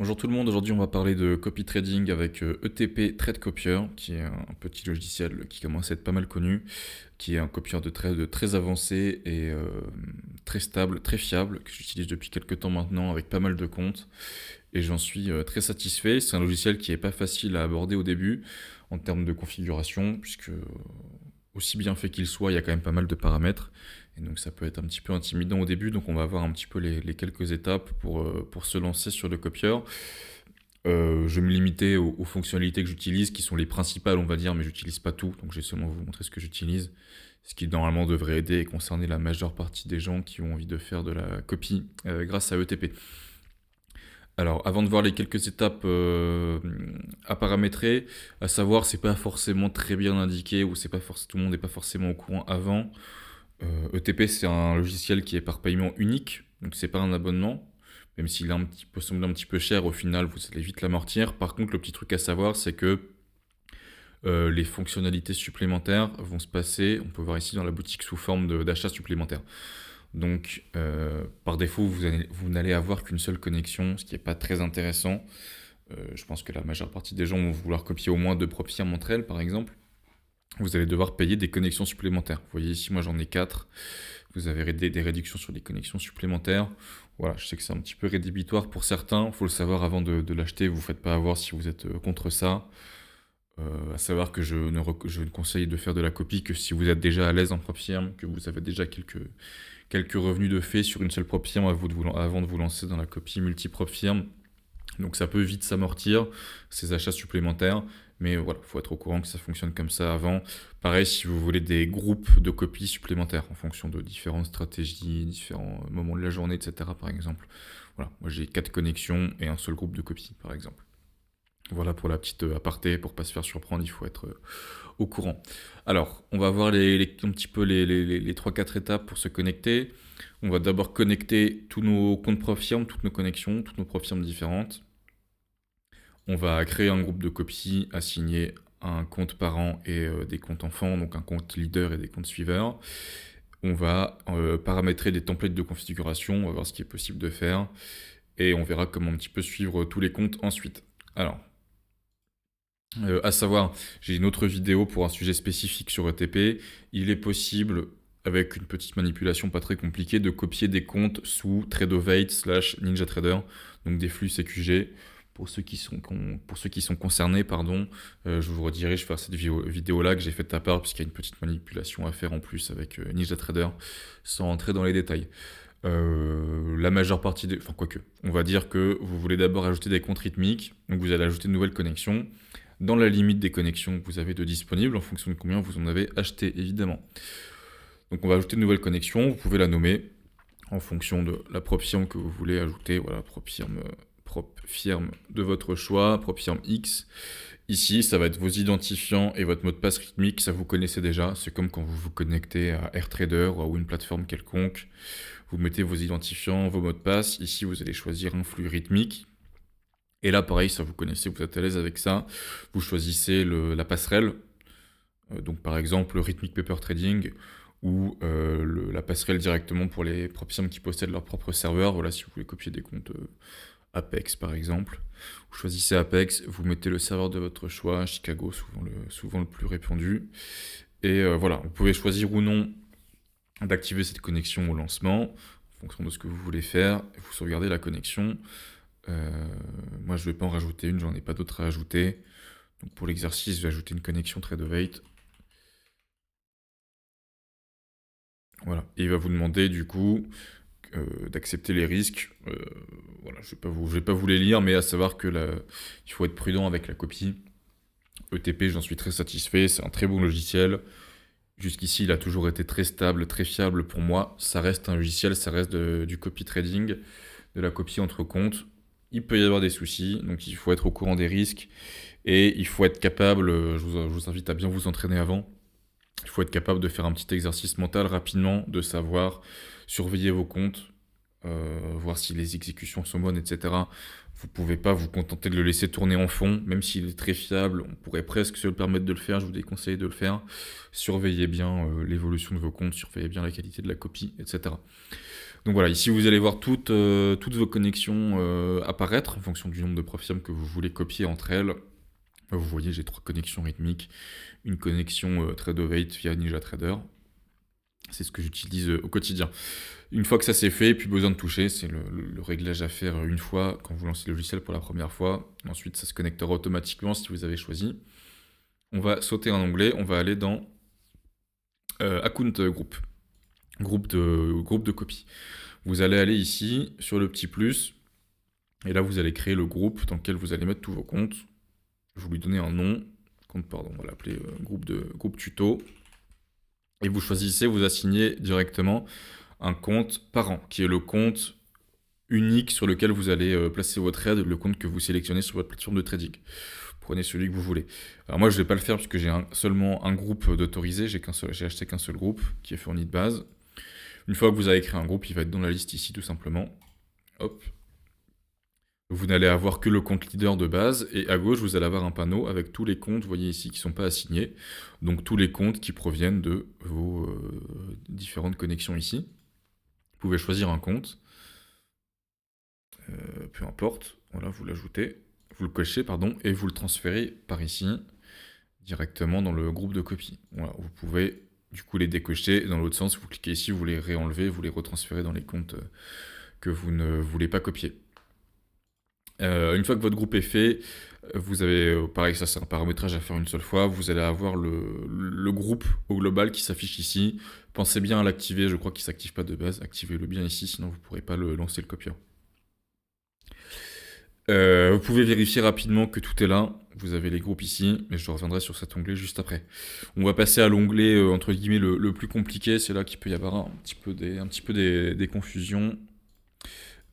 Bonjour tout le monde, aujourd'hui on va parler de copy trading avec ETP Trade Copier, qui est un petit logiciel qui commence à être pas mal connu, qui est un copieur de trade très avancé et très stable, très fiable, que j'utilise depuis quelques temps maintenant avec pas mal de comptes, et j'en suis très satisfait. C'est un logiciel qui est pas facile à aborder au début en termes de configuration, puisque aussi bien fait qu'il soit, il y a quand même pas mal de paramètres. Et donc ça peut être un petit peu intimidant au début, donc on va voir un petit peu les quelques étapes pour se lancer sur le copieur. Je vais me limiter aux fonctionnalités que j'utilise, qui sont les principales, on va dire, mais j'utilise pas tout, donc je vais seulement vous montrer ce que j'utilise, ce qui normalement devrait aider et concerner la majeure partie des gens qui ont envie de faire de la copie grâce à ETP. Alors, avant de voir les quelques étapes à paramétrer, à savoir, c'est pas forcément très bien indiqué ou tout le monde n'est pas forcément au courant avant. ETP, c'est un logiciel qui est par paiement unique, donc c'est pas un abonnement. Même s'il est peut sembler un petit peu cher, au final, vous allez vite l'amortir. Par contre, le petit truc à savoir, c'est que les fonctionnalités supplémentaires vont se passer, on peut voir ici dans la boutique, sous forme d'achat supplémentaire. Donc, par défaut, vous n'allez avoir qu'une seule connexion, ce qui n'est pas très intéressant. Je pense que la majeure partie des gens vont vouloir copier au moins 2 propres firmes entre elles, par exemple. Vous allez devoir payer des connexions supplémentaires. Vous voyez ici, moi j'en ai 4. Vous avez des réductions sur des connexions supplémentaires. Voilà, je sais que c'est un petit peu rédhibitoire pour certains. Il faut le savoir avant de l'acheter. Vous ne faites pas avoir si vous êtes contre ça. À savoir que je ne conseille de faire de la copie que si vous êtes déjà à l'aise en propre firme, que vous avez déjà quelques revenus de fait sur une seule propre firme avant de vous lancer dans la copie multi-propre firme. Donc ça peut vite s'amortir, ces achats supplémentaires, mais voilà, il faut être au courant que ça fonctionne comme ça avant. Pareil, si vous voulez des groupes de copies supplémentaires en fonction de différentes stratégies, différents moments de la journée, etc. par exemple. Voilà, moi j'ai 4 connexions et un seul groupe de copies par exemple. Voilà pour la petite aparté, pour pas se faire surprendre, il faut être au courant. Alors, on va voir un petit peu les 3-4 étapes pour se connecter. On va d'abord connecter tous nos comptes Profirm, toutes nos connexions, toutes nos Profirm différentes. On va créer un groupe de copies assigné à un compte parent et des comptes enfants, donc un compte leader et des comptes suiveurs. On va paramétrer des templates de configuration, on va voir ce qui est possible de faire, et on verra comment un petit peu suivre tous les comptes ensuite. Alors, à savoir, j'ai une autre vidéo pour un sujet spécifique sur ETP. Il est possible, avec une petite manipulation pas très compliquée, de copier des comptes sous Tradovate/NinjaTrader, donc des flux CQG. Pour ceux qui sont concernés, pardon, je vous redirige vers cette vidéo-là que j'ai faite à part, puisqu'il y a une petite manipulation à faire en plus avec NinjaTrader, sans entrer dans les détails. La majeure partie des... Enfin, quoique, on va dire que vous voulez d'abord ajouter des comptes rythmiques, donc vous allez ajouter de nouvelles connexions, dans la limite des connexions que vous avez de disponibles, en fonction de combien vous en avez acheté, évidemment. Donc on va ajouter une nouvelle connexion, vous pouvez la nommer en fonction de la propre firme que vous voulez ajouter, voilà, propre firme de votre choix, propre firme X. Ici, ça va être vos identifiants et votre mot de passe rythmique, ça vous connaissez déjà, c'est comme quand vous vous connectez à AirTrader ou à une plateforme quelconque, vous mettez vos identifiants, vos mots de passe, ici vous allez choisir un flux rythmique. Et là, pareil, ça vous connaissez, vous êtes à l'aise avec ça. Vous choisissez la passerelle. Donc, par exemple, le Rhythmic Paper Trading ou la passerelle directement pour les propres firmes qui possèdent leur propre serveur. Voilà, si vous voulez copier des comptes Apex, par exemple. Vous choisissez Apex, vous mettez le serveur de votre choix, Chicago, souvent le plus répandu. Et voilà, vous pouvez choisir ou non d'activer cette connexion au lancement, en fonction de ce que vous voulez faire. Vous sauvegardez la connexion. Moi, je ne vais pas en rajouter une, j'en ai pas d'autres à ajouter. Donc pour l'exercice, je vais ajouter une connexion Tradovate. Voilà. Et il va vous demander du coup d'accepter les risques. Voilà, je vais pas vous les lire, mais à savoir que il faut être prudent avec la copie. ETP, j'en suis très satisfait, c'est un très bon logiciel. Jusqu'ici, il a toujours été très stable, très fiable pour moi. Ça reste un logiciel, ça reste du copy trading, de la copie entre comptes. Il peut y avoir des soucis, donc il faut être au courant des risques et il faut être capable, je vous invite à bien vous entraîner avant, il faut être capable de faire un petit exercice mental rapidement, de savoir surveiller vos comptes, voir si les exécutions sont bonnes, etc. Vous ne pouvez pas vous contenter de le laisser tourner en fond, même s'il est très fiable, on pourrait presque se le permettre de le faire, je vous déconseille de le faire. Surveillez bien l'évolution de vos comptes, surveillez bien la qualité de la copie, etc. Donc voilà, ici vous allez voir toutes vos connexions apparaître en fonction du nombre de profirmes que vous voulez copier entre elles. Vous voyez, j'ai 3 connexions rythmiques, une connexion Tradeovate via NinjaTrader. C'est ce que j'utilise au quotidien. Une fois que ça c'est fait, plus besoin de toucher, c'est le réglage à faire une fois quand vous lancez le logiciel pour la première fois. Ensuite, ça se connectera automatiquement si vous avez choisi. On va sauter un onglet, on va aller dans Account Group, groupe de copie. Vous allez aller ici sur le petit plus, et là vous allez créer le groupe dans lequel vous allez mettre tous vos comptes. Vous lui donnez un nom, on va l'appeler groupe tuto, et vous choisissez, vous assignez directement un compte parent, qui est le compte unique sur lequel vous allez placer votre trade, le compte que vous sélectionnez sur votre plateforme de trading. Prenez celui que vous voulez. Alors moi je ne vais pas le faire puisque j'ai seulement un groupe d'autorisé, j'ai acheté qu'un seul groupe qui est fourni de base. Une fois que vous avez créé un groupe, il va être dans la liste ici tout simplement. Hop. Vous n'allez avoir que le compte leader de base, et à gauche vous allez avoir un panneau avec tous les comptes, vous voyez ici, qui ne sont pas assignés. Donc tous les comptes qui proviennent de vos différentes connexions ici. Vous pouvez choisir un compte, peu importe, voilà, vous l'ajoutez, vous le cochez, et vous le transférez par ici, directement dans le groupe de copie. Voilà, vous pouvez du coup les décocher, dans l'autre sens, vous cliquez ici, vous les réenlevez, vous les retransférez dans les comptes que vous ne voulez pas copier. Une fois que votre groupe est fait, vous avez, pareil, ça c'est un paramétrage à faire une seule fois, vous allez avoir le groupe au global qui s'affiche ici. Pensez bien à l'activer, je crois qu'il ne s'active pas de base, activez-le bien ici, sinon vous ne pourrez pas lancer le copieur. Vous pouvez vérifier rapidement que tout est là, vous avez les groupes ici, mais je reviendrai sur cet onglet juste après. On va passer à l'onglet, entre guillemets, le plus compliqué, c'est là qu'il peut y avoir un petit peu des confusions.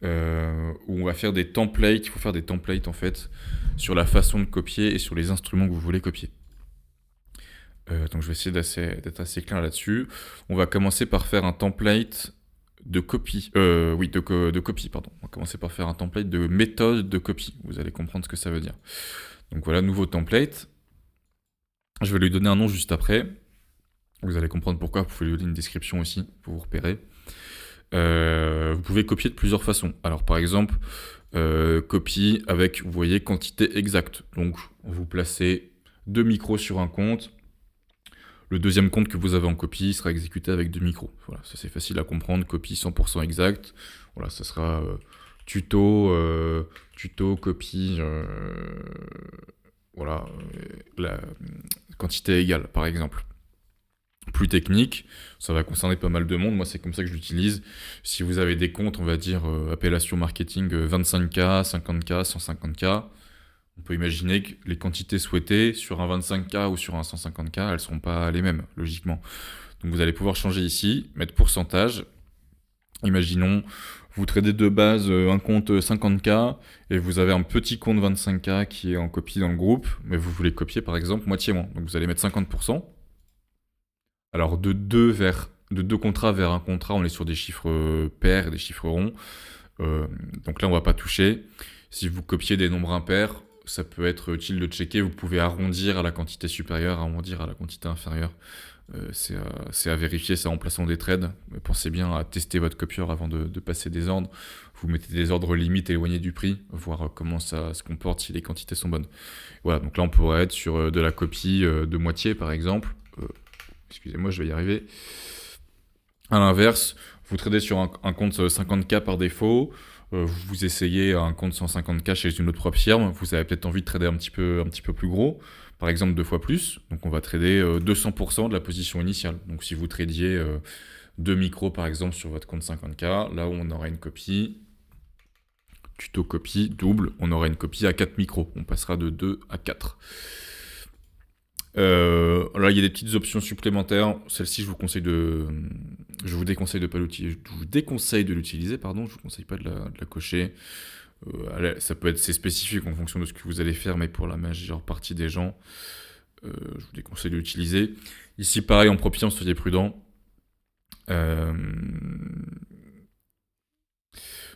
Où on va faire des templates, il faut faire des templates en fait, sur la façon de copier et sur les instruments que vous voulez copier. Donc je vais essayer d'être assez clair là-dessus. On va commencer par faire un template de copie. De copie, pardon. On va commencer par faire un template de méthode de copie. Vous allez comprendre ce que ça veut dire. Donc voilà, nouveau template. Je vais lui donner un nom juste après. Vous allez comprendre pourquoi. Vous pouvez lui donner une description aussi pour vous repérer. Vous pouvez copier de plusieurs façons. Alors par exemple, copie avec, vous voyez, quantité exacte. Donc vous placez 2 micros sur un compte. Le deuxième compte que vous avez en copie sera exécuté avec 2 micros. Voilà, ça c'est facile à comprendre. Copie 100% exact. Voilà, ça sera tuto, copie, voilà, la quantité égale par exemple. Plus technique, ça va concerner pas mal de monde, moi c'est comme ça que je l'utilise. Si vous avez des comptes, on va dire appellation marketing 25K, 50K, 150K, on peut imaginer que les quantités souhaitées sur un 25K ou sur un 150K, elles ne seront pas les mêmes, logiquement. Donc vous allez pouvoir changer ici, mettre pourcentage. Imaginons, vous tradez de base un compte 50K et vous avez un petit compte 25K qui est en copie dans le groupe, mais vous voulez copier par exemple moitié-moins. Donc vous allez mettre 50%. Alors de deux contrats vers un contrat, on est sur des chiffres pairs et des chiffres ronds. Donc là, on ne va pas toucher. Si vous copiez des nombres impairs, ça peut être utile de checker. Vous pouvez arrondir à la quantité supérieure, arrondir à la quantité inférieure. C'est à vérifier ça en plaçant des trades. Mais pensez bien à tester votre copieur avant de passer des ordres. Vous mettez des ordres limites éloignés du prix, voir comment ça se comporte si les quantités sont bonnes. Voilà, donc là, on pourrait être sur de la copie de moitié, par exemple. Excusez-moi, je vais y arriver. À l'inverse, vous tradez sur un compte 50K par défaut, vous essayez un compte 150K chez une autre firme, vous avez peut-être envie de trader un petit peu plus gros, par exemple 2 fois plus, donc on va trader 200% de la position initiale. Donc si vous tradiez 2 micros par exemple sur votre compte 50K, là où on aura une copie, tuto copie, double, on aura une copie à 4 micros, on passera de 2 à 4. Là, il y a des petites options supplémentaires. Celle-ci, je vous déconseille de pas l'utiliser. Je vous déconseille de l'utiliser, pardon. Je vous conseille pas de la cocher. Ça peut être c'est spécifique en fonction de ce que vous allez faire, mais pour la majeure partie des gens, je vous déconseille de l'utiliser. Ici, pareil, en propiant, soyez prudent.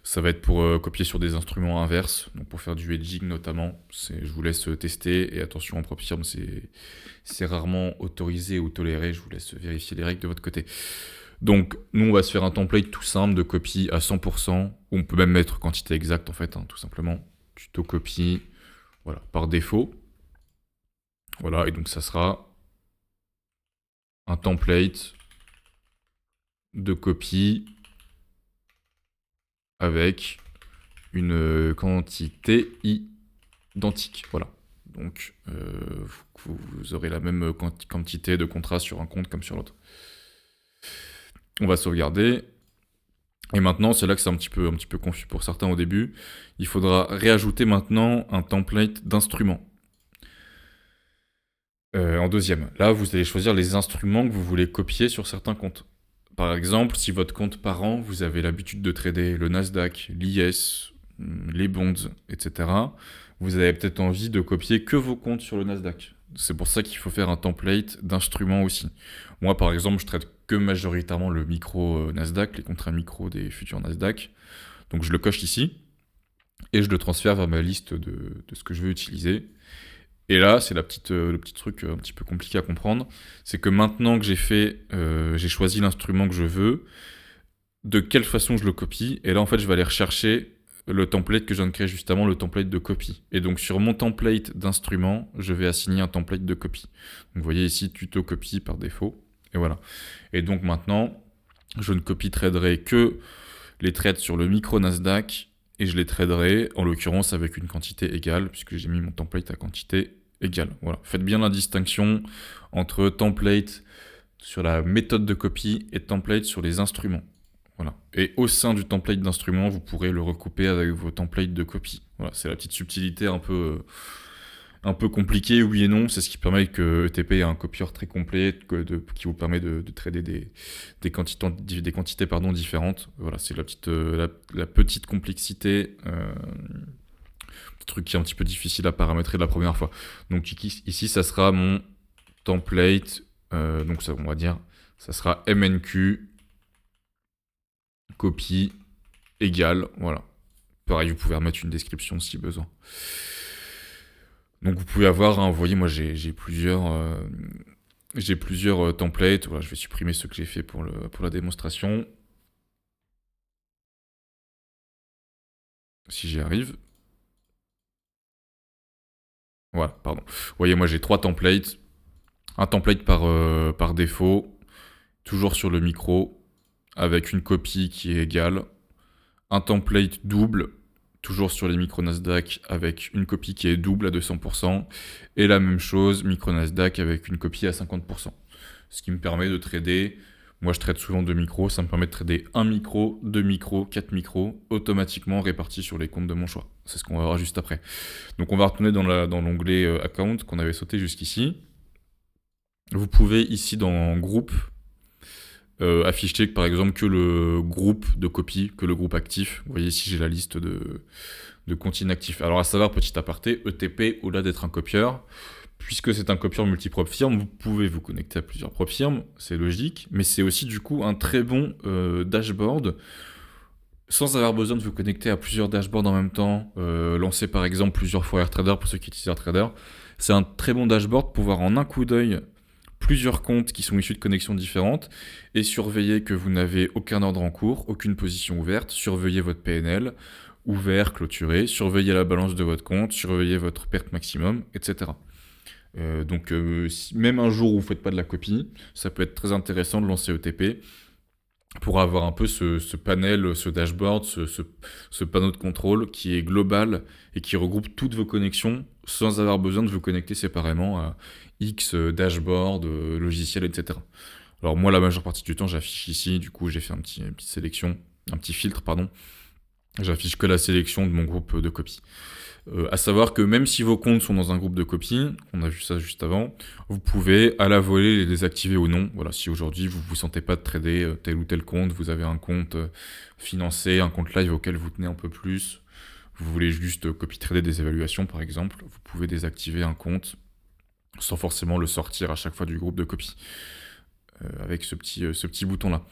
Ça va être pour copier sur des instruments inverses, donc pour faire du hedging notamment. Je vous laisse tester, et attention en PropFirm, c'est rarement autorisé ou toléré, je vous laisse vérifier les règles de votre côté. Donc, nous, on va se faire un template tout simple de copie à 100%, où on peut même mettre quantité exacte, en fait, hein, tout simplement. Tuto copie, voilà, par défaut. Voilà, et donc ça sera un template de copie avec une quantité identique. Voilà. Donc, vous aurez la même quantité de contrats sur un compte comme sur l'autre. On va sauvegarder. Et maintenant, c'est là que c'est un petit peu confus pour certains au début. Il faudra réajouter maintenant un template d'instrument. En deuxième, là, vous allez choisir les instruments que vous voulez copier sur certains comptes. Par exemple, si votre compte parent, vous avez l'habitude de trader le Nasdaq, l'IS, les bonds, etc., vous avez peut-être envie de copier que vos comptes sur le Nasdaq. C'est pour ça qu'il faut faire un template d'instruments aussi. Moi, par exemple, je traite que majoritairement le micro Nasdaq, les contrats micro des futurs Nasdaq. Donc je le coche ici et je le transfère vers ma liste de ce que je veux utiliser. Et là, c'est le petit truc un petit peu compliqué à comprendre, c'est que maintenant que j'ai choisi l'instrument que je veux, de quelle façon je le copie, et là en fait je vais aller rechercher le template que je viens de créer juste avant, le template de copie. Et donc sur mon template d'instrument, je vais assigner un template de copie. Donc vous voyez ici tuto copie par défaut, et voilà. Et donc maintenant, je ne copie-traderai que les trades sur le micro Nasdaq, et je les traderai, en l'occurrence, avec une quantité égale, puisque j'ai mis mon template à quantité égale. Voilà. Faites bien la distinction entre template sur la méthode de copie et template sur les instruments. Voilà. Et au sein du template d'instrument, vous pourrez le recouper avec vos templates de copie. Voilà, c'est la petite subtilité un peu compliqué, oui et non. C'est ce qui permet que ETP ait un copieur très complet qui vous permet de trader des quantités différentes. Voilà, c'est la petite complexité, truc qui est un petit peu difficile à paramétrer de la première fois. Donc ici, ça sera mon template. Donc ça, on va dire, ça sera MNQ copie égale. Voilà. Pareil, vous pouvez remettre une description si besoin. Donc vous pouvez avoir, hein, vous voyez, moi j'ai plusieurs templates. Voilà, je vais supprimer ceux que j'ai fait pour la démonstration. Si j'y arrive. Voilà, pardon. Vous voyez, moi j'ai 3 templates. Un template par défaut, toujours sur le micro, avec une copie qui est égale. Un template double, toujours sur les micro Nasdaq, avec une copie qui est double à 200%, et la même chose, micro Nasdaq, avec une copie à 50%. Ce qui me permet de trader, moi je trade souvent 2 micros, ça me permet de trader 1 micro, 2 micros, 4 micros, automatiquement répartis sur les comptes de mon choix. C'est ce qu'on va voir juste après. Donc on va retourner dans l'onglet Account qu'on avait sauté jusqu'ici. Vous pouvez ici dans Groupe, afficher par exemple que le groupe de copie, que le groupe actif. Vous voyez ici j'ai la liste de comptes inactifs. Alors à savoir, petit aparté, ETP, au-delà d'être un copieur, puisque c'est un copieur multi-propre firme, vous pouvez vous connecter à plusieurs propres firmes, c'est logique, mais c'est aussi du coup un très bon dashboard, sans avoir besoin de vous connecter à plusieurs dashboards en même temps, lancer par exemple plusieurs fois AirTrader pour ceux qui utilisent AirTrader. C'est un très bon dashboard pour voir en un coup d'œil plusieurs comptes qui sont issus de connexions différentes et surveiller que vous n'avez aucun ordre en cours, aucune position ouverte, surveiller votre PNL, ouvert, clôturé, surveiller la balance de votre compte, surveiller votre perte maximum, etc. Donc même un jour où vous ne faites pas de la copie, ça peut être très intéressant de lancer ETP pour avoir un peu ce panel, ce dashboard, ce panneau de contrôle qui est global et qui regroupe toutes vos connexions sans avoir besoin de vous connecter séparément à X dashboard, logiciel, etc. Alors moi, la majeure partie du temps, j'affiche ici, du coup j'ai fait une petite sélection, un petit filtre, pardon. J'affiche que la sélection de mon groupe de copies. À savoir que même si vos comptes sont dans un groupe de copies, on a vu ça juste avant, vous pouvez à la volée les désactiver ou non. Voilà, si aujourd'hui vous ne vous sentez pas de trader tel ou tel compte, vous avez un compte financé, un compte live auquel vous tenez un peu plus, vous voulez juste copy-trader des évaluations par exemple, vous pouvez désactiver un compte sans forcément le sortir à chaque fois du groupe de copies, avec ce petit bouton-là.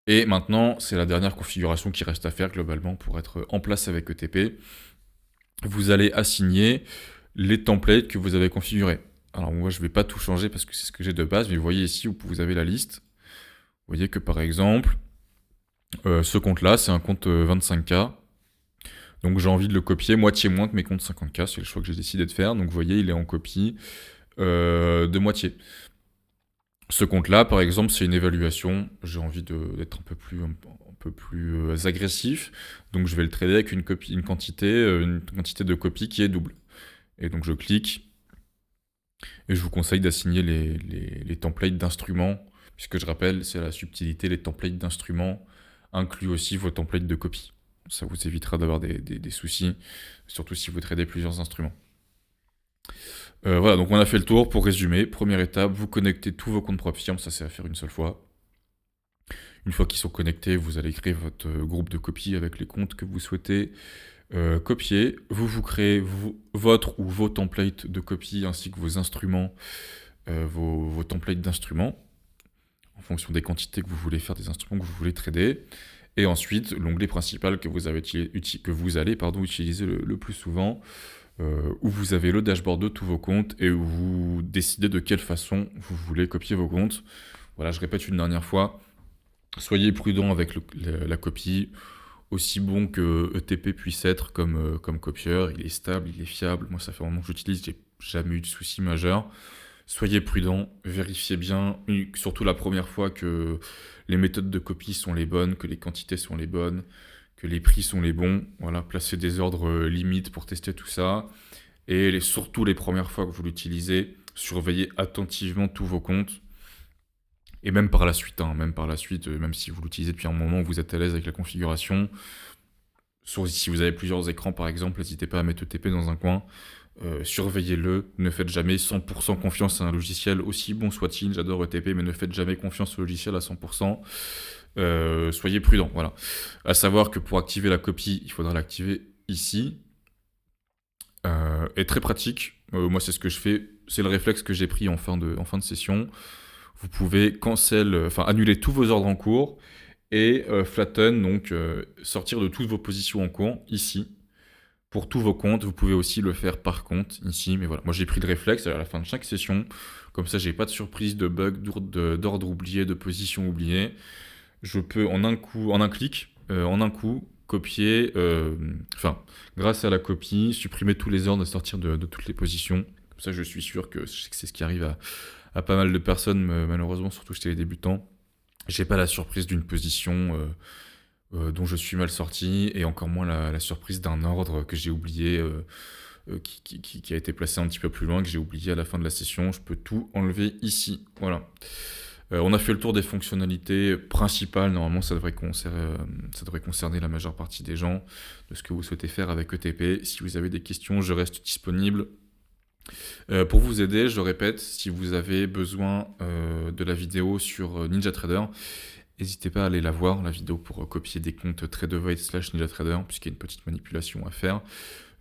Et maintenant, c'est la dernière configuration qui reste à faire globalement pour être en place avec ETP. Vous allez assigner les templates que vous avez configurés. Alors moi, je ne vais pas tout changer parce que c'est ce que j'ai de base, mais vous voyez ici où vous avez la liste. voyez que par exemple, ce compte-là, c'est un compte 25K. Donc j'ai envie de le copier moitié moins que mes comptes 50K, c'est le choix que j'ai décidé de faire. Donc vous voyez, il est en copie de moitié. Ce compte-là, par exemple, c'est une évaluation. J'ai envie d'être un peu plus agressif. Donc je vais le trader avec une quantité de copies qui est double. Et donc je clique et je vous conseille d'assigner les templates d'instruments, puisque je rappelle, c'est la subtilité, les templates d'instruments incluent aussi vos templates de copie. Ça vous évitera d'avoir des soucis, surtout si vous tradez plusieurs instruments. Voilà, donc on a fait le tour. Pour résumer, première étape, vous connectez tous vos comptes propres firmes, ça c'est à faire une seule fois. Une fois qu'ils sont connectés, vous allez créer votre groupe de copies avec les comptes que vous souhaitez copier. Vous créez votre ou vos templates de copie ainsi que vos instruments, vos templates d'instruments, en fonction des quantités que vous voulez faire, des instruments que vous voulez trader. Et ensuite, l'onglet principal que vous allez utiliser le plus souvent, où vous avez le dashboard de tous vos comptes et où vous décidez de quelle façon vous voulez copier vos comptes. Voilà, je répète une dernière fois, soyez prudent avec la copie, aussi bon que ETP puisse être comme copieur, il est stable, il est fiable. Moi, ça fait un moment que j'utilise, j'ai jamais eu de soucis majeurs. Soyez prudent, vérifiez bien, surtout la première fois, que les méthodes de copie sont les bonnes, que les quantités sont les bonnes, que les prix sont les bons. Voilà, placez des ordres limites pour tester tout ça. Et surtout les premières fois que vous l'utilisez, surveillez attentivement tous vos comptes. Et même par la suite, même si vous l'utilisez depuis un moment, vous êtes à l'aise avec la configuration. Si vous avez plusieurs écrans par exemple, n'hésitez pas à mettre ETP dans un coin. Surveillez-le, ne faites jamais 100% confiance à un logiciel, aussi bon soit-il, j'adore ETP, mais ne faites jamais confiance au logiciel à 100%. Soyez prudent, voilà. À savoir que pour activer la copie, il faudra l'activer ici. Et très pratique, moi c'est ce que je fais, c'est le réflexe que j'ai pris en fin de session. Vous pouvez annuler tous vos ordres en cours et flatten, donc sortir de toutes vos positions en cours, ici. Pour tous vos comptes, vous pouvez aussi le faire par compte, ici. Mais voilà, moi j'ai pris le réflexe à la fin de chaque session. Comme ça, j'ai pas de surprise, de bug, d'ordre oublié, de position oubliée. Je peux en un clic, copier, grâce à la copie, supprimer tous les ordres et sortir de toutes les positions. Comme ça, je suis sûr que c'est ce qui arrive à pas mal de personnes, malheureusement, surtout chez les débutants. J'ai pas la surprise d'une position dont je suis mal sorti, et encore moins la surprise d'un ordre que j'ai oublié, qui a été placé un petit peu plus loin, que j'ai oublié à la fin de la session. Je peux tout enlever ici. Voilà. On a fait le tour des fonctionnalités principales. Normalement, ça devrait concerner la majeure partie des gens, de ce que vous souhaitez faire avec ETP. Si vous avez des questions, je reste disponible. Pour vous aider, je répète, si vous avez besoin de la vidéo sur NinjaTrader, n'hésitez pas à aller la voir, la vidéo pour copier des comptes Tradeovate/NinjaTrader, puisqu'il y a une petite manipulation à faire.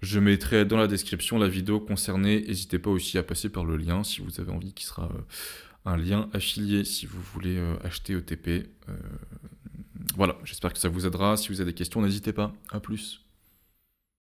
Je mettrai dans la description la vidéo concernée. N'hésitez pas aussi à passer par le lien si vous avez envie, qui sera un lien affilié si vous voulez acheter ETP. Voilà, j'espère que ça vous aidera. Si vous avez des questions, n'hésitez pas. À plus.